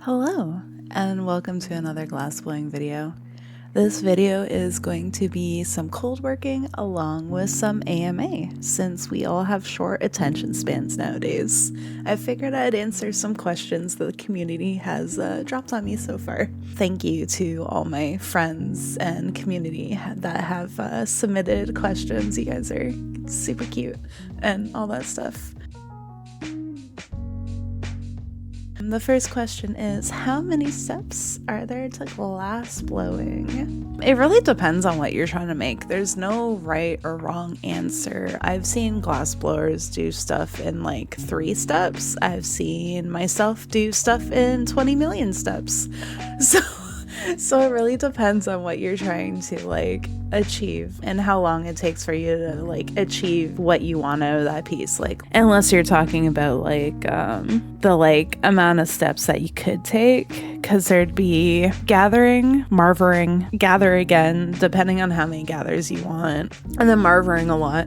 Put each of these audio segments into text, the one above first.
Hello, and welcome to another glassblowing video. This video is going to be some cold working along with some AMA, since we all have short attention spans nowadays. I figured I'd answer some questions that the community has dropped on me so far. Thank you to all my friends and community that have submitted questions. You guys are super cute and all that stuff. The first question is, how many steps are there to glass blowing? It really depends on what you're trying to make. There's no right or wrong answer. I've seen glass blowers do stuff in like 3 steps. I've seen myself do stuff in 20 million steps. So it really depends on what you're trying to achieve and how long it takes for you to achieve what you want out of that piece. Unless you're talking about the amount of steps that you could take, because there'd be gathering, marvering, gather again, depending on how many gathers you want, and then marvering a lot.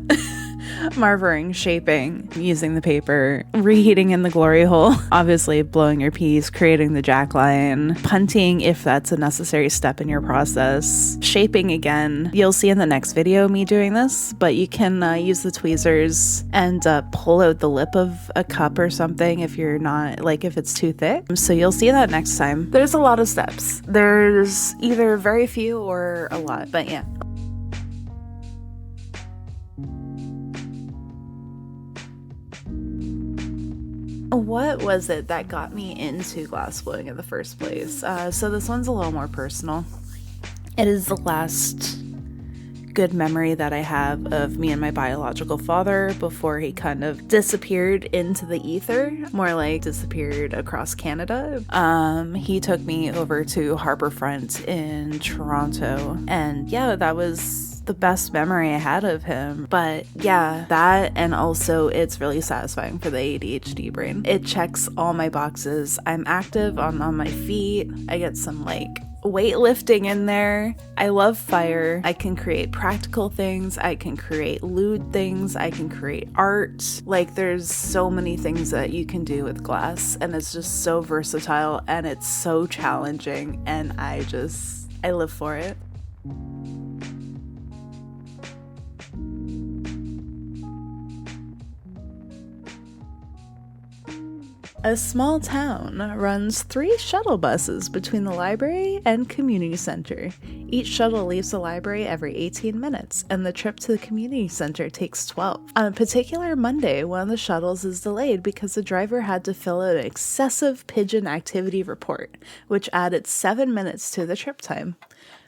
Marvering, shaping, using the paper, reheating in the glory hole, obviously blowing your piece, creating the jack line, punting if that's a necessary step in your process, shaping again. You'll see in the next video me doing this, but you can use the tweezers and pull out the lip of a cup or something if you're not, if it's too thick. So you'll see that next time. There's a lot of steps. There's either very few or a lot, but yeah. What was it that got me into glassblowing in the first place? So this one's a little more personal. It is the last good memory that I have of me and my biological father before he kind of disappeared into the ether, more like disappeared across Canada. He took me over to Harbourfront in Toronto, and yeah, that was the best memory I had of him. But yeah, that, and also it's really satisfying for the ADHD brain. It checks all my boxes. I'm active on my feet. I get some weightlifting in there. I love fire. I can create practical things. I can create lewd things. I can create art. There's so many things that you can do with glass, and it's just so versatile and it's so challenging, and I live for it. A small town runs 3 shuttle buses between the library and community center. Each shuttle leaves the library every 18 minutes, and the trip to the community center takes 12. On a particular Monday, one of the shuttles is delayed because the driver had to fill out an excessive pigeon activity report, which added 7 minutes to the trip time.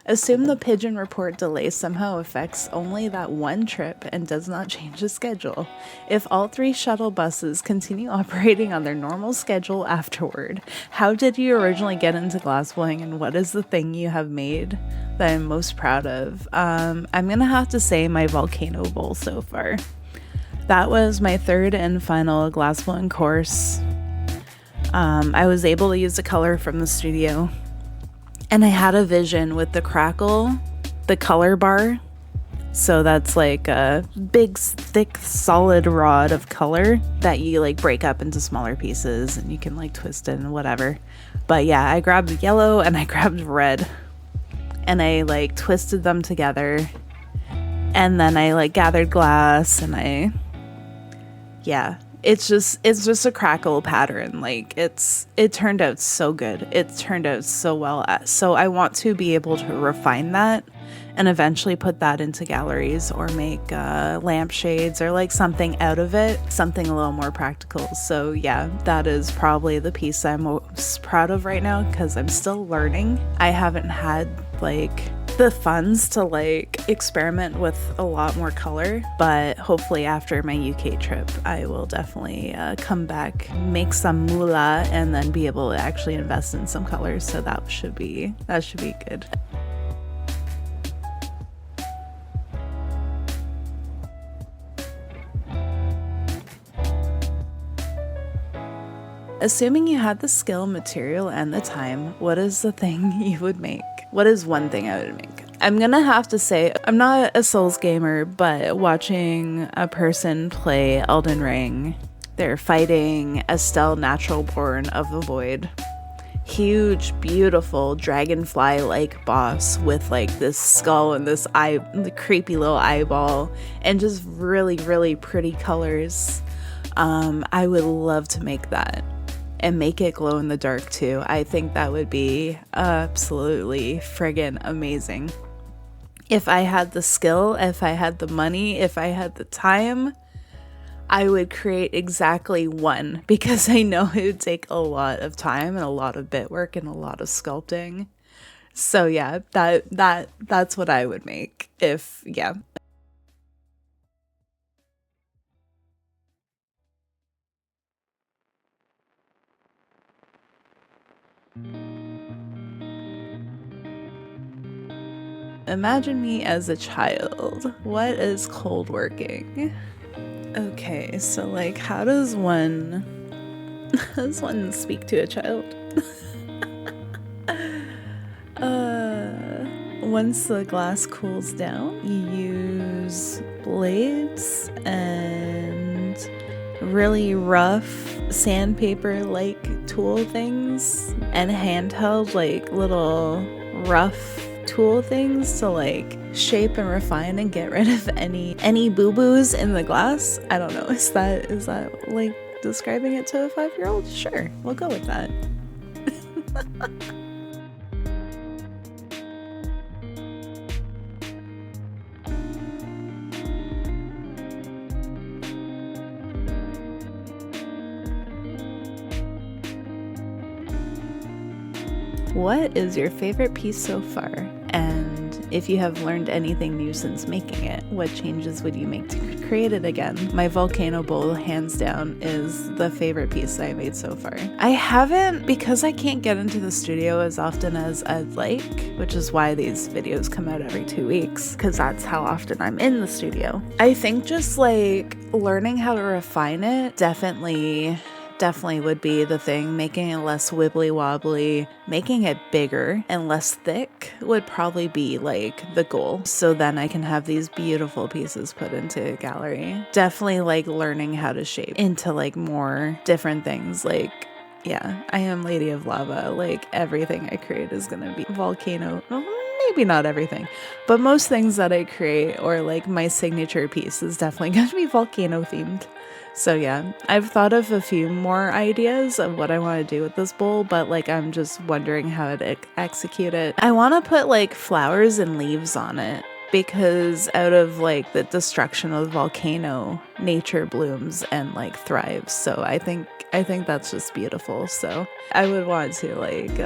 Assume the pigeon report delay somehow affects only that one trip and does not change the schedule. If all 3 shuttle buses continue operating on their normal schedule afterward, how did you originally get into glassblowing, and what is the thing you have made that I'm most proud of? I'm gonna have to say my volcano bowl so far. That was my 3rd and final glassblowing course. I was able to use the color from the studio. And I had a vision with the crackle, the color bar. So that's a big, thick, solid rod of color that you break up into smaller pieces, and you can twist it and whatever. But yeah, I grabbed yellow and I grabbed red, and I twisted them together, and then I gathered glass, and it's just a crackle pattern. It turned out so good. It turned out so well. So I want to be able to refine that and eventually put that into galleries or make lampshades or something out of it, something a little more practical. So yeah, that is probably the piece I'm most proud of right now, because I'm still learning. I haven't had the funds to experiment with a lot more color, but hopefully after my UK trip I will definitely come back, make some moolah, and then be able to actually invest in some colors. So that should be good. Assuming you had the skill, material, and the time, what is the thing you would make? What is one thing I would make? I'm gonna have to say, I'm not a Souls gamer, but watching a person play Elden Ring, they're fighting Estelle Natural Born of the Void, huge, beautiful dragonfly-like boss with like this skull and this eye, the creepy little eyeball, and just really, really pretty colors. I would love to make that and make it glow in the dark too. I think that would be absolutely friggin' amazing. If I had the skill, if I had the money, if I had the time, I would create exactly one, because I know it would take a lot of time and a lot of bit work and a lot of sculpting. So yeah, that's what I would make if, yeah. Imagine me as a child. What is cold working? Okay, so like how does one speak to a child? Once the glass cools down, you use blades and really rough sandpaper-like tool things and handheld like little rough tool things to like shape and refine and get rid of any boo-boos in the glass. I don't know, is that like describing it to a 5-year-old? Sure, we'll go with that. What is your favorite piece so far? And if you have learned anything new since making it, what changes would you make to create it again? My volcano bowl, hands down, is the favorite piece I made so far. I haven't, because I can't get into the studio as often as I'd like, which is why these videos come out every 2 weeks, because that's how often I'm in the studio. I think just like learning how to refine it definitely would be the thing. Making it less wibbly wobbly, making it bigger and less thick would probably be like the goal. So then I can have these beautiful pieces put into a gallery. Definitely like learning how to shape into like more different things. Like, yeah, I am Lady of Lava. Like everything I create is gonna be volcano. Maybe not everything, but most things that I create or like my signature piece is definitely going to be volcano themed. So yeah, I've thought of a few more ideas of what I want to do with this bowl, but like I'm just wondering how to execute it. I want to put like flowers and leaves on it, because out of like the destruction of the volcano, nature blooms and like thrives. So I think that's just beautiful. So I would want to like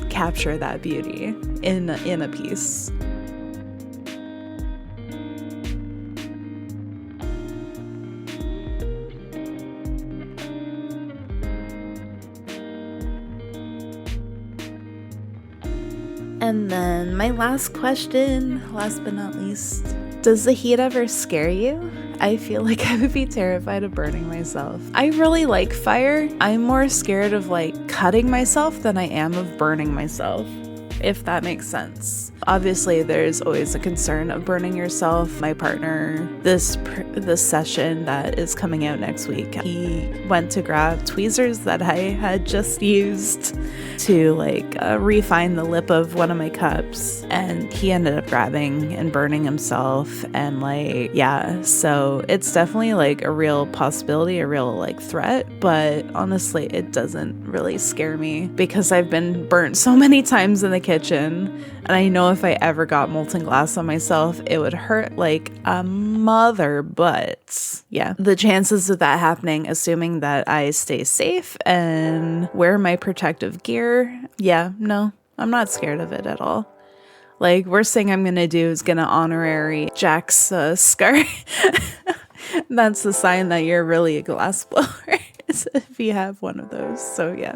capture that beauty in a piece. And then my last question, last but not least, does the heat ever scare you? I feel like I would be terrified of burning myself. I really like fire. I'm more scared of like cutting myself than I am of burning myself, if that makes sense. Obviously, there's always a concern of burning yourself. My partner, this session that is coming out next week, he went to grab tweezers that I had just used to like refine the lip of one of my cups, and he ended up grabbing and burning himself. And like, yeah, so it's definitely like a real possibility, a real like threat, but honestly, it doesn't really scare me because I've been burnt so many times in the kitchen, and I know if I ever got molten glass on myself, it would hurt like a mother. But yeah, the chances of that happening, assuming that I stay safe and wear my protective gear, yeah, no, I'm not scared of it at all. Like, worst thing I'm gonna do is get an honorary Jack's scar. That's the sign that you're really a glass blower, if you have one of those. So yeah.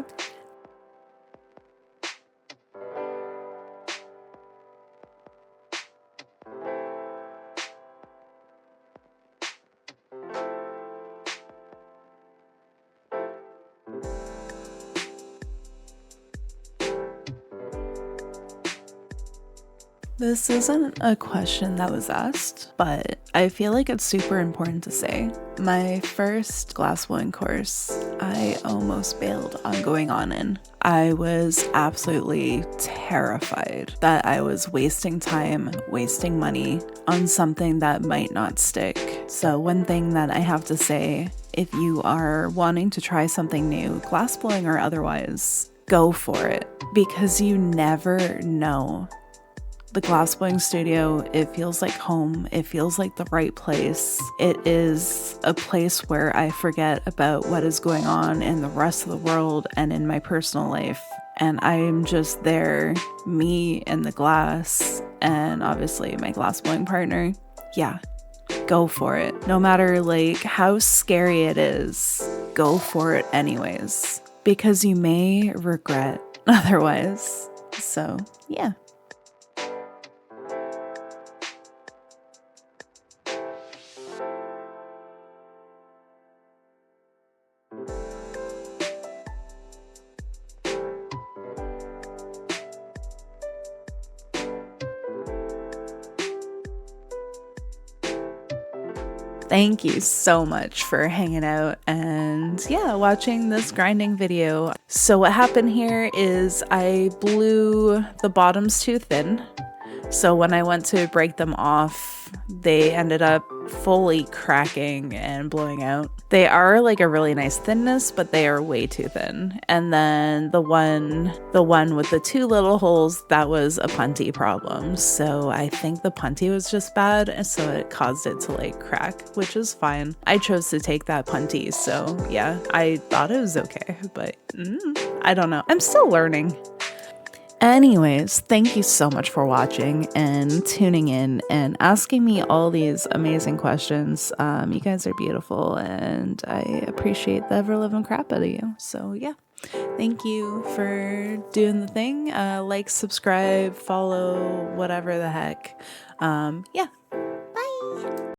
This isn't a question that was asked, but I feel like it's super important to say. My first glassblowing course, I almost bailed on going on in. I was absolutely terrified that I was wasting time, wasting money on something that might not stick. So one thing that I have to say, if you are wanting to try something new, glassblowing or otherwise, go for it, because you never know. The glassblowing studio, it feels like home. It feels like the right place. It is a place where I forget about what is going on in the rest of the world and in my personal life. And I am just there, me and the glass, and obviously my glassblowing partner. Yeah, go for it. No matter like how scary it is, go for it anyways, because you may regret otherwise. So yeah. Thank you so much for hanging out and yeah, watching this grinding video. So what happened here is I blew the bottoms too thin. So when I went to break them off, they ended up fully cracking and blowing out. They are like a really nice thinness, but they are way too thin. And then the one with the two little holes, that was a punty problem. So I think the punty was just bad, and so it caused it to like crack, which is fine. I chose to take that punty, so yeah, I thought it was okay, but I don't know. I'm still learning. Anyways, thank you so much for watching and tuning in and asking me all these amazing questions. You guys are beautiful and I appreciate the ever-living crap out of you. So yeah, thank you for doing the thing. Like, subscribe, follow, whatever the heck. Yeah.